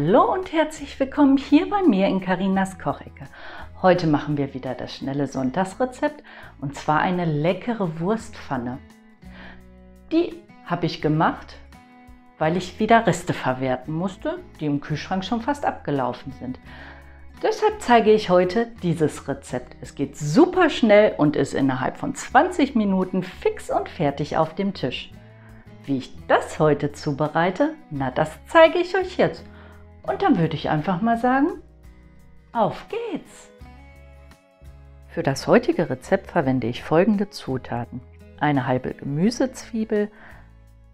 Hallo und herzlich willkommen hier bei mir in Carinas Kochecke. Heute machen wir wieder das schnelle Sonntagsrezept und zwar eine leckere Wurstpfanne. Die habe ich gemacht, weil ich wieder Reste verwerten musste, die im Kühlschrank schon fast abgelaufen sind. Deshalb zeige ich heute dieses Rezept. Es geht super schnell und ist innerhalb von 20 Minuten fix und fertig auf dem Tisch. Wie ich das heute zubereite, na das zeige ich euch jetzt. Und dann würde ich einfach mal sagen, auf geht's! Für das heutige Rezept verwende ich folgende Zutaten: eine halbe Gemüsezwiebel,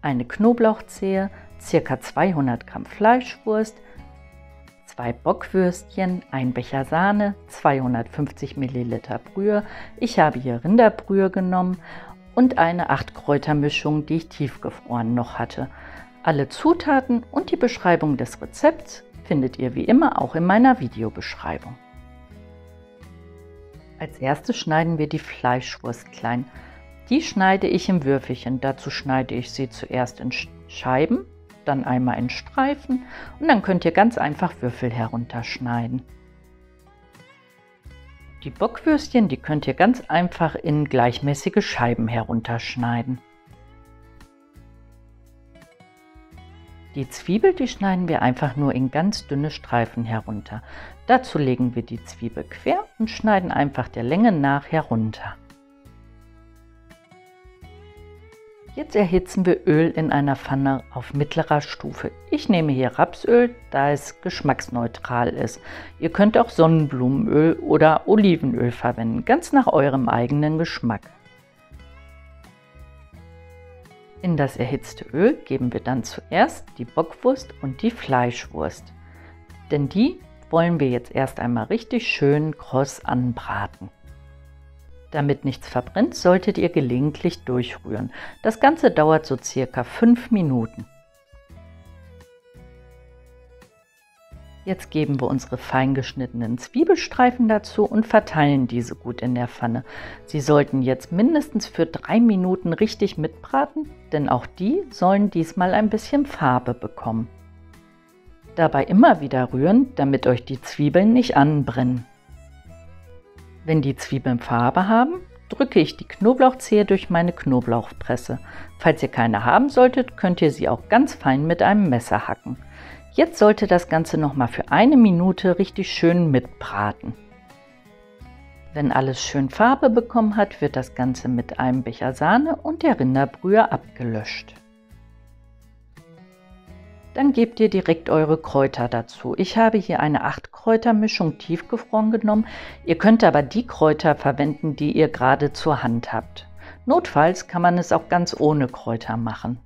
eine Knoblauchzehe, ca. 200 Gramm Fleischwurst, 2 Bockwürstchen, ein Becher Sahne, 250 Milliliter Brühe, ich habe hier Rinderbrühe genommen und eine 8-Kräuter-Mischung, die ich tiefgefroren noch hatte. Alle Zutaten und die Beschreibung des Rezepts findet ihr wie immer auch in meiner Videobeschreibung. Als erstes schneiden wir die Fleischwurst klein. Die schneide ich in Würfelchen. Dazu schneide ich sie zuerst in Scheiben, dann einmal in Streifen und dann könnt ihr ganz einfach Würfel herunterschneiden. Die Bockwürstchen, die könnt ihr ganz einfach in gleichmäßige Scheiben herunterschneiden. Die Zwiebel, die schneiden wir einfach nur in ganz dünne Streifen herunter. Dazu legen wir die Zwiebel quer und schneiden einfach der Länge nach herunter. Jetzt erhitzen wir Öl in einer Pfanne auf mittlerer Stufe. Ich nehme hier Rapsöl, da es geschmacksneutral ist. Ihr könnt auch Sonnenblumenöl oder Olivenöl verwenden, ganz nach eurem eigenen Geschmack. In das erhitzte Öl geben wir dann zuerst die Bockwurst und die Fleischwurst, denn die wollen wir jetzt erst einmal richtig schön kross anbraten. Damit nichts verbrennt, solltet ihr gelegentlich durchrühren. Das Ganze dauert so circa 5 Minuten. Jetzt geben wir unsere fein geschnittenen Zwiebelstreifen dazu und verteilen diese gut in der Pfanne. Sie sollten jetzt mindestens für 3 Minuten richtig mitbraten, denn auch die sollen diesmal ein bisschen Farbe bekommen. Dabei immer wieder rühren, damit euch die Zwiebeln nicht anbrennen. Wenn die Zwiebeln Farbe haben, drücke ich die Knoblauchzehe durch meine Knoblauchpresse. Falls ihr keine haben solltet, könnt ihr sie auch ganz fein mit einem Messer hacken. Jetzt sollte das Ganze noch mal für 1 Minute richtig schön mitbraten. Wenn alles schön Farbe bekommen hat, wird das Ganze mit einem Becher Sahne und der Rinderbrühe abgelöscht. Dann gebt ihr direkt eure Kräuter dazu. Ich habe hier eine 8-Kräuter-Mischung tiefgefroren genommen. Ihr könnt aber die Kräuter verwenden, die ihr gerade zur Hand habt. Notfalls kann man es auch ganz ohne Kräuter machen.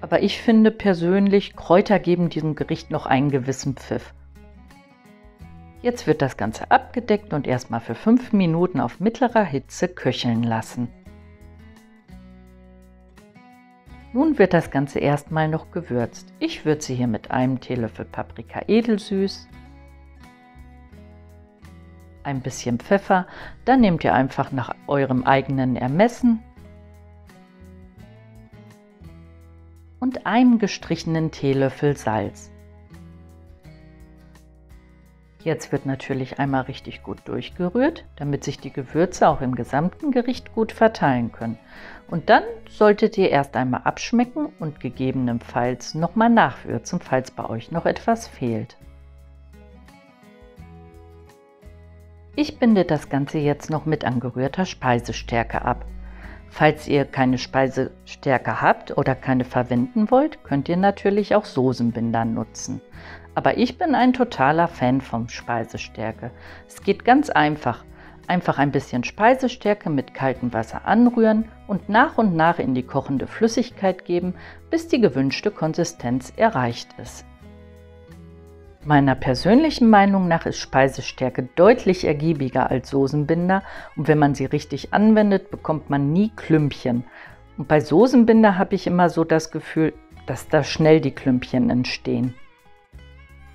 Aber ich finde persönlich, Kräuter geben diesem Gericht noch einen gewissen Pfiff. Jetzt wird das Ganze abgedeckt und erstmal für 5 Minuten auf mittlerer Hitze köcheln lassen. Nun wird das Ganze erstmal noch gewürzt. Ich würze hier mit einem Teelöffel Paprika edelsüß, ein bisschen Pfeffer, dann nehmt ihr einfach nach eurem eigenen Ermessen und einem gestrichenen Teelöffel Salz. Jetzt wird natürlich einmal richtig gut durchgerührt, damit sich die Gewürze auch im gesamten Gericht gut verteilen können. Und dann solltet ihr erst einmal abschmecken und gegebenenfalls nochmal nachwürzen, falls bei euch noch etwas fehlt. Ich binde das Ganze jetzt noch mit angerührter Speisestärke ab. Falls ihr keine Speisestärke habt oder keine verwenden wollt, könnt ihr natürlich auch Soßenbinder nutzen. Aber ich bin ein totaler Fan von Speisestärke. Es geht ganz einfach. Einfach ein bisschen Speisestärke mit kaltem Wasser anrühren und nach in die kochende Flüssigkeit geben, bis die gewünschte Konsistenz erreicht ist. Meiner persönlichen Meinung nach ist Speisestärke deutlich ergiebiger als Soßenbinder und wenn man sie richtig anwendet, bekommt man nie Klümpchen. Und bei Soßenbinder habe ich immer so das Gefühl, dass da schnell die Klümpchen entstehen.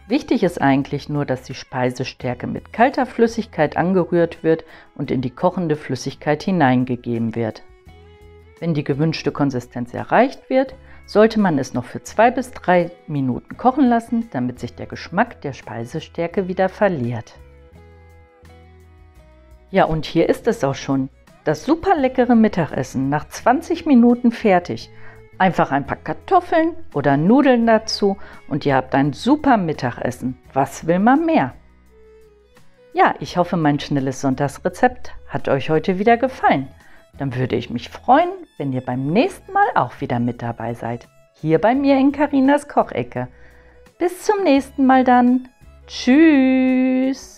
Wichtig ist eigentlich nur, dass die Speisestärke mit kalter Flüssigkeit angerührt wird und in die kochende Flüssigkeit hineingegeben wird. Wenn die gewünschte Konsistenz erreicht wird, sollte man es noch für 2 bis 3 Minuten kochen lassen, damit sich der Geschmack der Speisestärke wieder verliert. Ja, und hier ist es auch schon. Das super leckere Mittagessen nach 20 Minuten fertig. Einfach ein paar Kartoffeln oder Nudeln dazu und ihr habt ein super Mittagessen. Was will man mehr? Ja, ich hoffe, mein schnelles Sonntagsrezept hat euch heute wieder gefallen. Dann würde ich mich freuen, wenn ihr beim nächsten Mal auch wieder mit dabei seid. Hier bei mir in Carinas Kochecke. Bis zum nächsten Mal dann. Tschüss!